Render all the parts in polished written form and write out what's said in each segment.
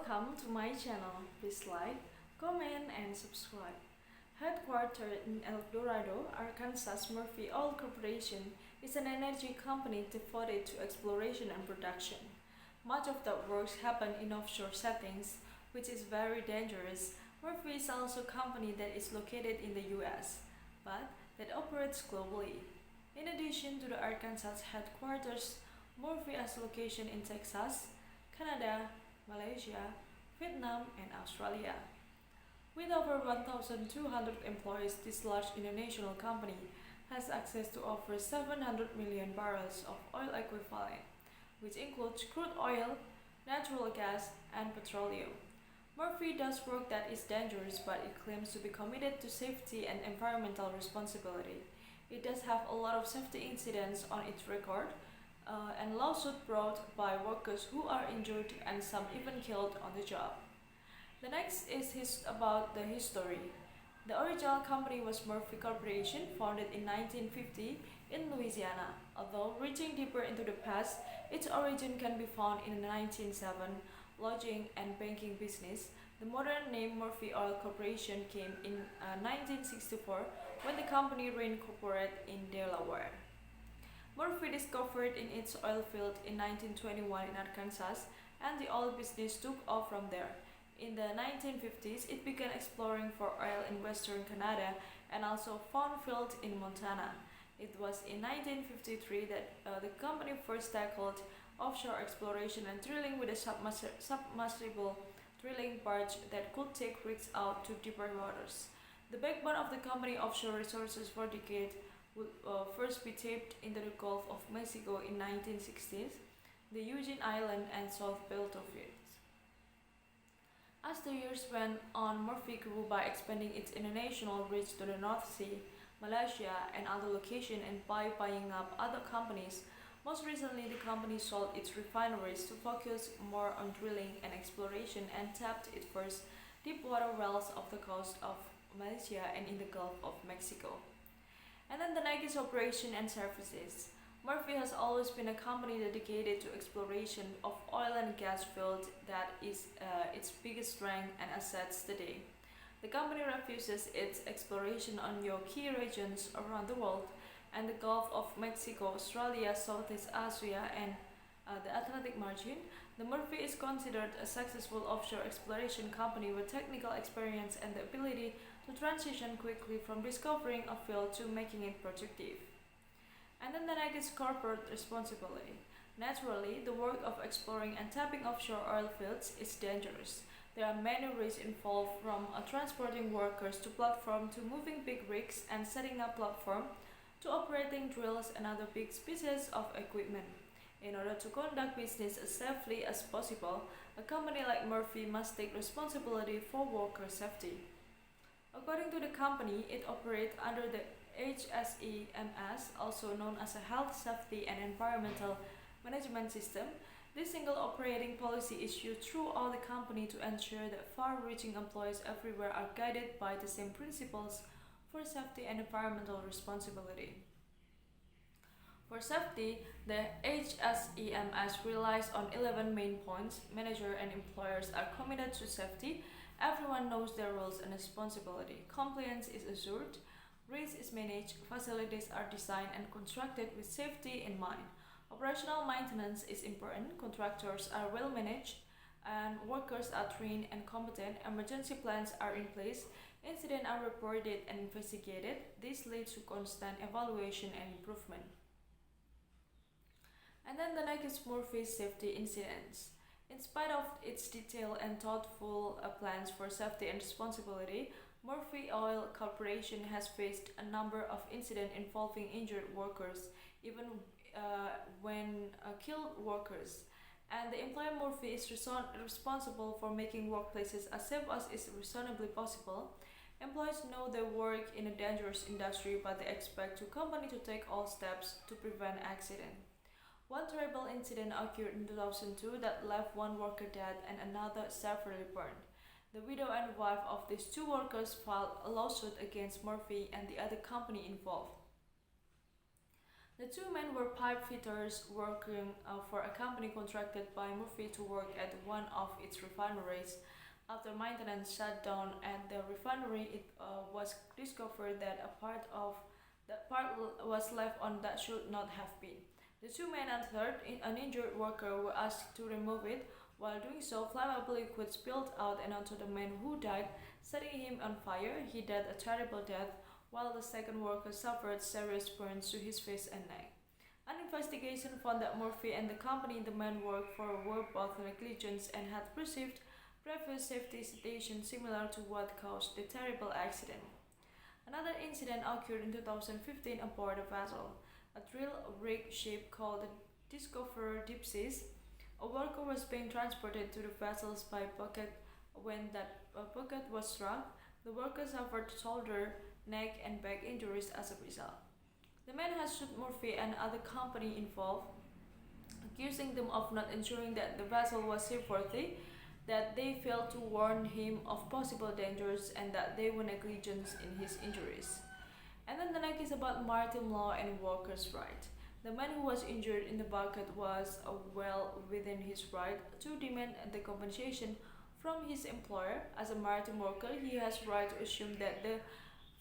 Welcome to my channel. Please like, comment, and subscribe. Headquartered in El Dorado, Arkansas, Murphy Oil Corporation is an energy company devoted to exploration and production. Much of the works happen in offshore settings, which is very dangerous. Murphy is also a company that is located in the US, but that operates globally. In addition to the Arkansas headquarters, Murphy has location in Texas, Canada, Malaysia, Vietnam, and Australia. With over 1,200 employees, this large international company has access to over 700 million barrels of oil equivalent, which includes crude oil, natural gas, and petroleum. Murphy does work that is dangerous, but it claims to be committed to safety and environmental responsibility. It does have a lot of safety incidents on its record, and lawsuits brought by workers who are injured and some even killed on the job. The next is about the history. The original company was Murphy Corporation, founded in 1950 in Louisiana. Although reaching deeper into the past, its origin can be found in the 1907 lodging and banking business. The modern name Murphy Oil Corporation came in 1964 when the company reincorporated in Delaware. Murphy discovered in its oil field in 1921 in Arkansas, and the oil business took off from there. In the 1950s, it began exploring for oil in western Canada and also found fields in Montana. It was in 1953 that the company first tackled offshore exploration and drilling with a submersible drilling barge that could take rigs out to deeper waters. The backbone of the company offshore resources for decades would first be tapped into the Gulf of Mexico in 1960s, the Eugene Island and South Baltimore. As the years went on, Murphy grew by expanding its international reach to the North Sea, Malaysia, and other locations, and by buying up other companies. Most recently, the company sold its refineries to focus more on drilling and exploration and tapped its first deepwater wells off the coast of Malaysia and in the Gulf of Mexico. And then the next is operation and services. Murphy has always been a company dedicated to exploration of oil and gas fields that is its biggest strength and assets today. The company refuses its exploration on your key regions around the world and the Gulf of Mexico, Australia, Southeast Asia, and the Atlantic margin. The Murphy is considered a successful offshore exploration company with technical experience and the ability to transition quickly from discovering a field to making it productive. And then the next is corporate responsibility. Naturally, the work of exploring and tapping offshore oil fields is dangerous. There are many risks involved, from transporting workers to platform to moving big rigs and setting up platform to operating drills and other big pieces of equipment. In order to conduct business as safely as possible, a company like Murphy must take responsibility for worker safety. According to the company, it operates under the HSEMS, also known as a Health, Safety and Environmental Management System. This single operating policy is used throughout the company to ensure that far-reaching employees everywhere are guided by the same principles for safety and environmental responsibility. For safety, the HSEMS relies on 11 main points. Managers and employers are committed to safety. Everyone knows their roles and responsibility. Compliance is assured. Risk is managed. Facilities are designed and constructed with safety in mind. Operational maintenance is important. Contractors are well managed and workers are trained and competent. Emergency plans are in place. Incidents are reported and investigated. This leads to constant evaluation and improvement. And then the next is Murphy's safety incidents. In spite of its detailed and thoughtful plans for safety and responsibility, Murphy Oil Corporation has faced a number of incidents involving injured workers, even when killed workers. And the employer Murphy is responsible for making workplaces as safe as is reasonably possible. Employees know they work in a dangerous industry, but they expect the company to take all steps to prevent accidents. One terrible incident occurred in 2002 that left one worker dead and another severely burned. The widow and wife of these two workers filed a lawsuit against Murphy and the other company involved. The two men were pipe fitters working for a company contracted by Murphy to work at one of its refineries. After maintenance shut down at the refinery, it was discovered that a part was left on that should not have been. The two men and third an injured worker were asked to remove it. While doing so, flammable liquid spilled out and onto the man who died, setting him on fire. He died a terrible death, while the second worker suffered serious burns to his face and neck. An investigation found that Murphy and the company the man worked for were both negligent and had received previous safety citations similar to what caused the terrible accident. Another incident occurred in 2015 aboard a vessel, a drill rig ship called the Discoverer Deep Seas. A worker was being transported to the vessels by bucket. When that bucket was struck, the worker suffered shoulder, neck, and back injuries as a result. The man has sued Murphy and other company involved, accusing them of not ensuring that the vessel was seaworthy, that they failed to warn him of possible dangers, and that they were negligent in his injuries. And then the next is about maritime law and workers' rights. The man who was injured in the bucket was well within his right to demand the compensation from his employer. As a maritime worker, he has right to assume that the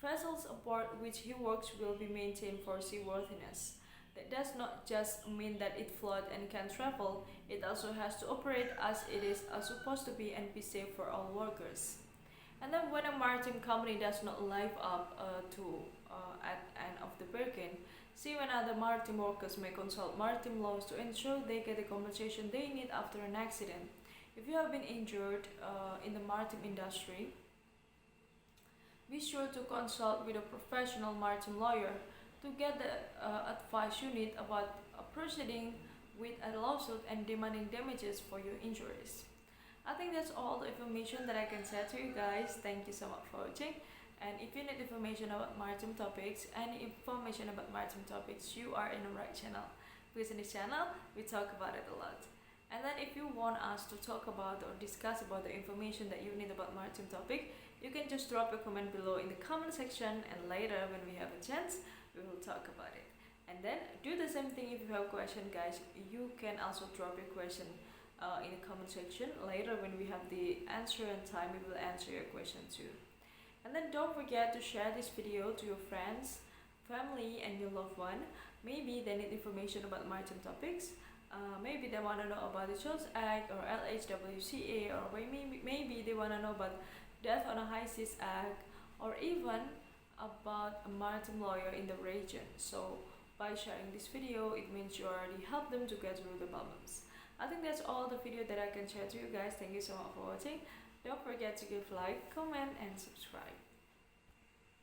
vessels aboard which he works will be maintained for seaworthiness. That does not just mean that it floats and can travel, it also has to operate as it is supposed to be and be safe for all workers. And then when a maritime company does not live up to at end of the bargain, see when other maritime workers may consult maritime laws to ensure they get the compensation they need after an accident. If you have been injured in the maritime industry, be sure to consult with a professional maritime lawyer to get the advice you need about proceeding with a lawsuit and demanding damages for your injuries. I think that's all the information that I can share to you guys. Thank you so much for watching. And if you need information about maritime topics, any information about maritime topics, you are in the right channel. Because in this channel, we talk about it a lot. And then if you want us to talk about or discuss about the information that you need about maritime topic, you can just drop a comment below in the comment section, and later when we have a chance, we will talk about it. And then do the same thing if you have a question, guys. You can also drop your question in the comment section. Later when we have the answer and time, we will answer your question too. And then don't forget to share this video to your friends, family, and your loved one. Maybe they need information about maritime topics. Maybe they want to know about the Jones Act or LHWCA, or maybe they want to know about Death on a High Seas Act, or even about a maritime lawyer in the region. So by sharing this video, it means you already helped them to get through the problems. I think that's all the video that I can share to you guys. Thank you so much for watching. Don't forget to give like, comment, and subscribe.